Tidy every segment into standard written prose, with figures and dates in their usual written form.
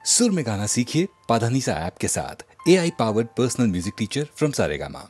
सुर में गाना सीखिए पाधानीसा ऐप के साथ। AI powered personal music teacher from Saregama.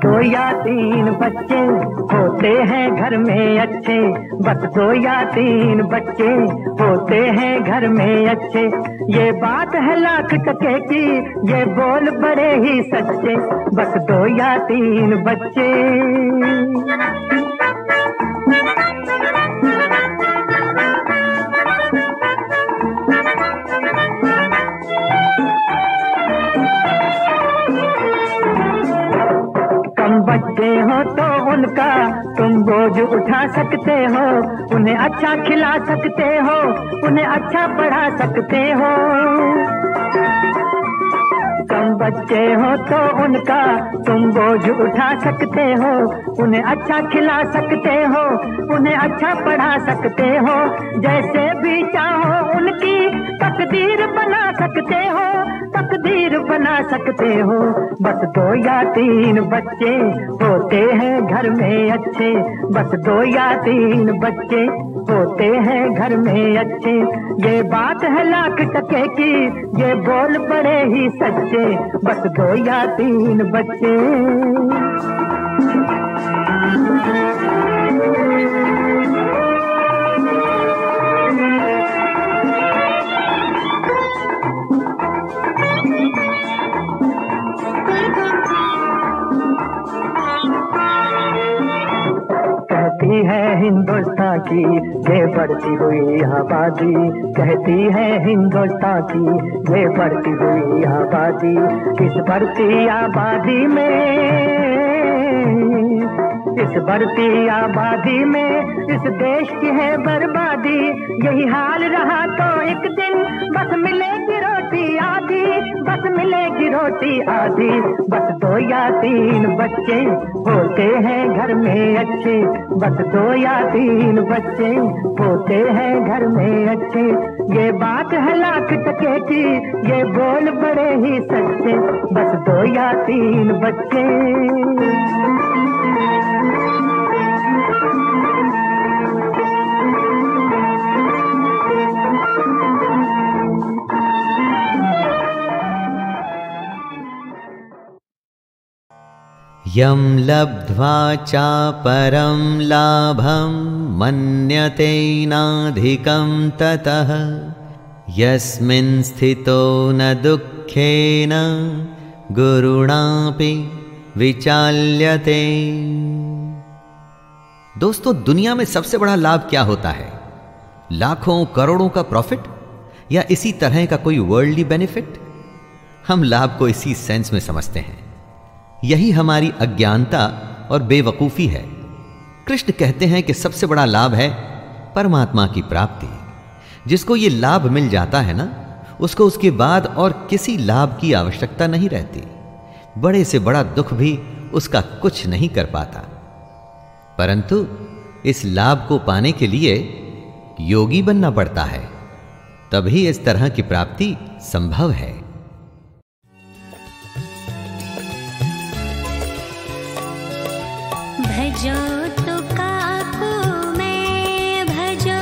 दो या तीन बच्चे होते हैं घर में अच्छे, बस दो या तीन बच्चे होते हैं घर में अच्छे। ये बात है लाख टके की, ये बोल बड़े ही सच्चे, बस दो या तीन बच्चे। बच्चे हो तो उनका तुम बोझ उठा सकते हो, उन्हें अच्छा खिला सकते हो, उन्हें अच्छा पढ़ा सकते हो। कम बच्चे हो तो उनका तुम बोझ उठा सकते हो, उन्हें अच्छा खिला सकते हो, उन्हें अच्छा पढ़ा सकते हो। जैसे भी चाहो उनकी तकदीर बना सकते हो, तकदीर बना सकते हो। बस दो या तीन बच्चे होते हैं घर में अच्छे, बस दो या तीन बच्चे होते हैं घर में अच्छे। ये बात है लाख टके की, ये बोल बड़े ही सच्चे, बस दो या तीन बच्चे। है हिंदुस्तान की ये बढ़ती हुई आबादी, कहती है हिंदुस्तान की ये बढ़ती हुई आबादी। इस बढ़ती आबादी में, इस बढ़ती आबादी में इस देश की है बर्बादी। यही हाल रहा तो एक दिन बस मिलेगी रोटी आधी, बस मिलेगी रोटी आधी। बस 2 या 3 बच्चे होते हैं घर में अच्छे, बस 2 या 3 बच्चे होते हैं घर में अच्छे। ये बात है लाख टके की, ये बोल बड़े ही सच्चे, बस 2 या 3 बच्चे। यं लब्ध्वा चापरं लाभं मन्यते नाधिकं ततः, यस्मिन् स्थितो न दुःखेन गुरुणापि विचाल्यते। दोस्तों, दुनिया में सबसे बड़ा लाभ क्या होता है? लाखों करोड़ों का प्रॉफिट या इसी तरह का कोई वर्ल्डली बेनिफिट? हम लाभ को इसी सेंस में समझते हैं। यही हमारी अज्ञानता और बेवकूफी है। कृष्ण कहते हैं कि सबसे बड़ा लाभ है परमात्मा की प्राप्ति। जिसको ये लाभ मिल जाता है ना, उसको उसके बाद और किसी लाभ की आवश्यकता नहीं रहती। बड़े से बड़ा दुख भी उसका कुछ नहीं कर पाता। परंतु इस लाभ को पाने के लिए योगी बनना पड़ता है, तभी इस तरह की प्राप्ति संभव है। भजो तो काको मैं भजो,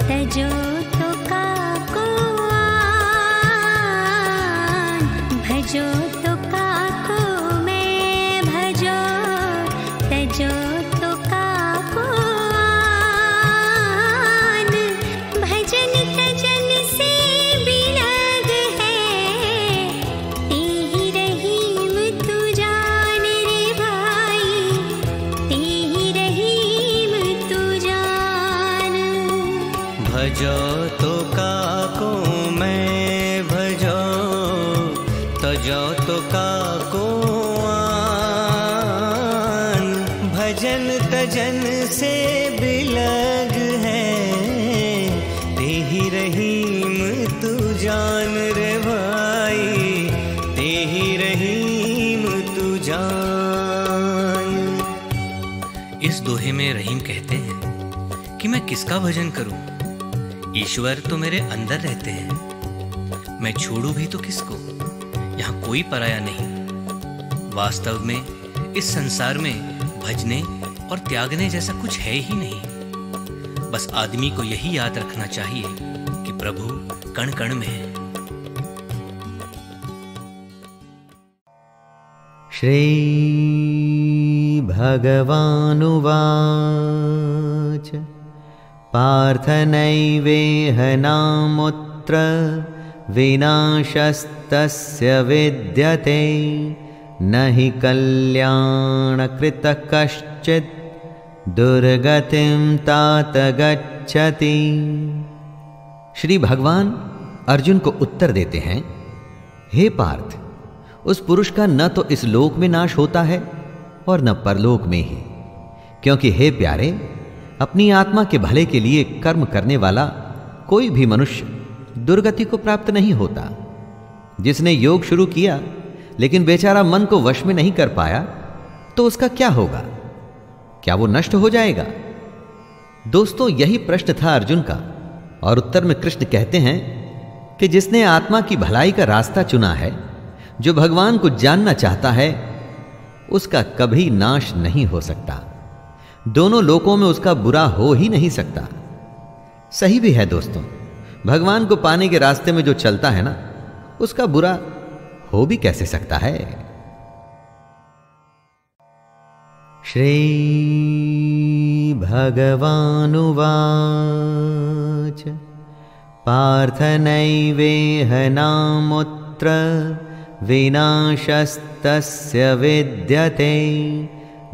तजो तो काको आन। भजो तो काको मैं भजो, तजो तो काको आन। भजन तजन से बिलग है, तेहि रहीम तू जान रे भाई, तेहि रहीम तू जान। भजो तो काको मैं भजो, तजो तो काको आन। भजन तजन से बिलग है, तेहि रहीम तू जान रे भाई, तेहि रहीम तू जान। इस दोहे में रहीम कहते हैं कि मैं किसका भजन करूं? ईश्वर तो मेरे अंदर रहते हैं, मैं छोड़ू भी तो किसको? यहाँ कोई पराया नहीं। वास्तव में इस संसार में भजने और त्यागने जैसा कुछ है ही नहीं। बस आदमी को यही याद रखना चाहिए कि प्रभु कण कण में है। श्री भगवानुवाच पार्थ नैवेह नामुत्र विनाशस्तस्य विद्यते न हि कल्याणकृतः कश्चित् दुर्गतिं तात गच्छति। श्री भगवान अर्जुन को उत्तर देते हैं, हे पार्थ, उस पुरुष का न तो इस लोक में नाश होता है और न परलोक में ही, क्योंकि हे प्यारे, अपनी आत्मा के भले के लिए कर्म करने वाला कोई भी मनुष्य दुर्गति को प्राप्त नहीं होता। जिसने योग शुरू किया लेकिन बेचारा मन को वश में नहीं कर पाया, तो उसका क्या होगा? क्या वो नष्ट हो जाएगा? दोस्तों, यही प्रश्न था अर्जुन का, और उत्तर में कृष्ण कहते हैं कि जिसने आत्मा की भलाई का रास्ता चुना है, जो भगवान को जानना चाहता है, उसका कभी नाश नहीं हो सकता। दोनों लोकों में उसका बुरा हो ही नहीं सकता। सही भी है दोस्तों, भगवान को पाने के रास्ते में जो चलता है ना, उसका बुरा हो भी कैसे सकता है। श्री भगवानुवाच पार्थ नैवेह नामुत्र विनाशस्तस्य विद्यते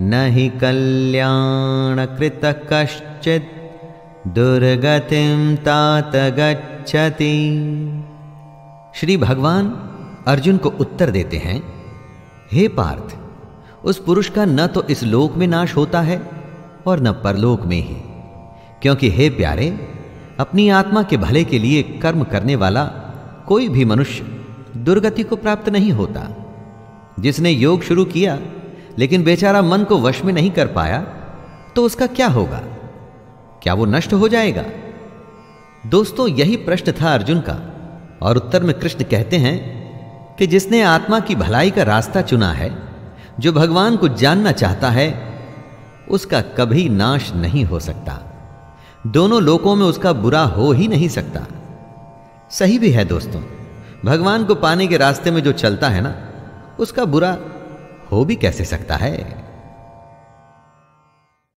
नहि कल्याणकृतः कश्चित् दुर्गतिं तात गच्छति। श्री भगवान अर्जुन को उत्तर देते हैं, हे पार्थ, उस पुरुष का न तो इस लोक में नाश होता है और न परलोक में ही, क्योंकि हे प्यारे, अपनी आत्मा के भले के लिए कर्म करने वाला कोई भी मनुष्य दुर्गति को प्राप्त नहीं होता। जिसने योग शुरू किया लेकिन बेचारा मन को वश में नहीं कर पाया, तो उसका क्या होगा? क्या वो नष्ट हो जाएगा? दोस्तों, यही प्रश्न था अर्जुन का, और उत्तर में कृष्ण कहते हैं कि जिसने आत्मा की भलाई का रास्ता चुना है, जो भगवान को जानना चाहता है, उसका कभी नाश नहीं हो सकता। दोनों लोकों में उसका बुरा हो ही नहीं सकता। सही भी है दोस्तों, भगवान को पाने के रास्ते में जो चलता है ना, उसका बुरा हो भी कैसे सकता है।